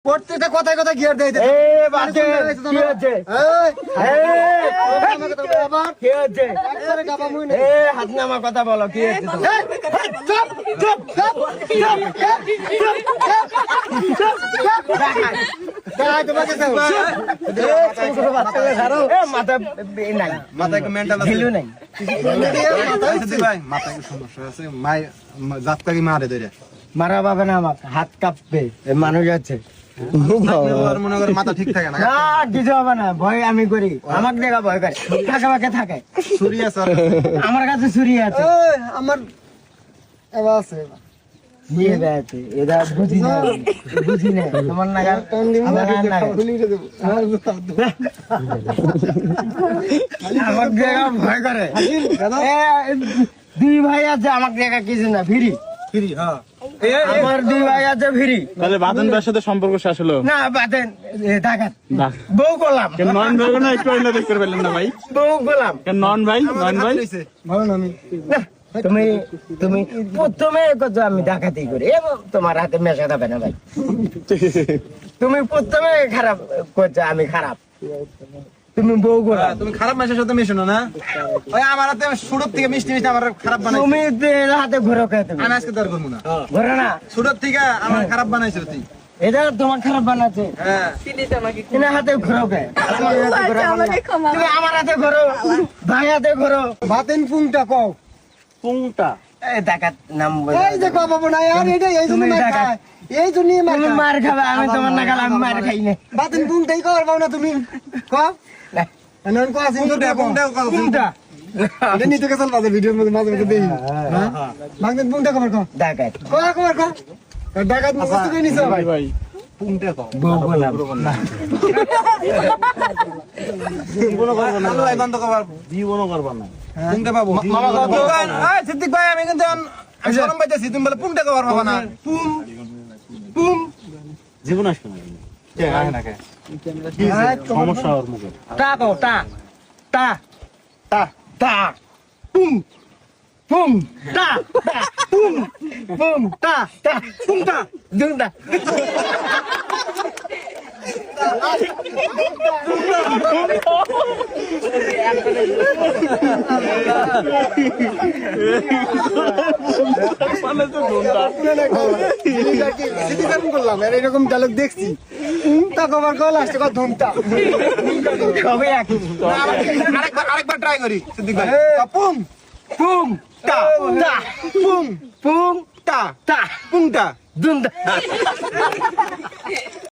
প্রত্যেকটা কথায় কথা গিয়ার দেয় এ বাজে কি হচ্ছে কি হচ্ছে এ হাত নামা কথা বলো কি হচ্ছে চুপ চুপ চুপ তোমাকে মাথা নাই মাথায় মেন্টাল ভ্যালু নাই ভাই মাথায় সমস্যা আছে জাতকাকে মারে ধরে মারা পাবে না আমাকে হাত কাঁপবে মানুষ আছে মনে করে মাথা ঠিক থাকে না না কিছু হবে না ভয় আমি করি আমাকে দেখা ভয় করে থাকে আমাকে থাকে ছুরি আছে আমার কাছে ছুরি আছে আমার এবার আছে নিয়ে বেড়াতে এরা বুঝি না তোমার নাগাল আমার নাগাল আমাকে দেখা ভয় করে দুই ভাই আছে আমাকে দেখা কিছু না ফিরি ফ্রি হ্যাঁ আমার দুই ভাই আছে ফিরি তাহলে বাদন ভাইয়ের সাথে সম্পর্ক শেষ হলো না বাতেন ডাকাত বউ গোলাম নন ভাই না একটু আইনা দেখতে পেলেন না ভাই বউ গোলাম নন ভাই ভালো না আমি না, তুমি তুমি প্রথমে কত আমি ডাকাতি করি এবং তোমার হাতে মেশা যাবে না ভাই তুমি প্রথমে খারাপ করছো আমি খারাপ তুমি বউ গোলাম তুমি খারাপ মানুষের সাথে মিশো না ওই আমার হাতে সুরত থেকে মিষ্টি মিষ্টি আমার খারাপ বানাইছে তুমি হাতে ঘুরো কে তুমি আমি আজকে দর করবো না ঘুরো না সুরত থেকে আমার খারাপ বানাইছে তুই এটা তোমার খারাপ বানাচ্ছে হ্যাঁ এনার হাতে ঘুরো কে তুমি আমার হাতে ঘুরো ভাই হাতে ঘুরো ভাতেন পুংটা কও কোনটা এই ডাকাত নাম এই যে কও বাবু না আর এটা এই জন্য তুমি মার ডাকাত। খায় এই জন্যই মার তুমি খায়। মার খাবে আমি তোমার নাগাল আমি মার খাই না ভাতেন পুংটাই কর বাবু না তুমি কও না, এনন কো আছে পুংটা কোনটা? এটা নিতে গেছাল মাঝে ভিডিওর মধ্যে মাঝে মাঝে দেখি হ্যাঁ ভাতেন পুংটা কর কও ডাকাত কও ডাকাত মুখস্থ করে নিছো ভাই ভাই বউ গোলাম ভাই বন্ধ কর জীবনও করবা না পুংটা পাবো সিদ্দিক ভাই আমি কিন্তু আমি শরম পাইতেছি তুমি বলে পুংটা কবার পাবা না পুম জীবন আসবে না সমস্যা ওর মুখে টা কও টা টা টা টা পুম পুম টা টা পুম পুম টা টা পুম টা দুন্দা করলাম এরকম ডায়লগ দেখছি উমটা কভার কল আসছে কত ধুমটা সবে এক আরেকবার ট্রাই করি সিদ্দিক ভাই পুম পুম টা টা পুম পুম টা টা পুংটা দুন্দা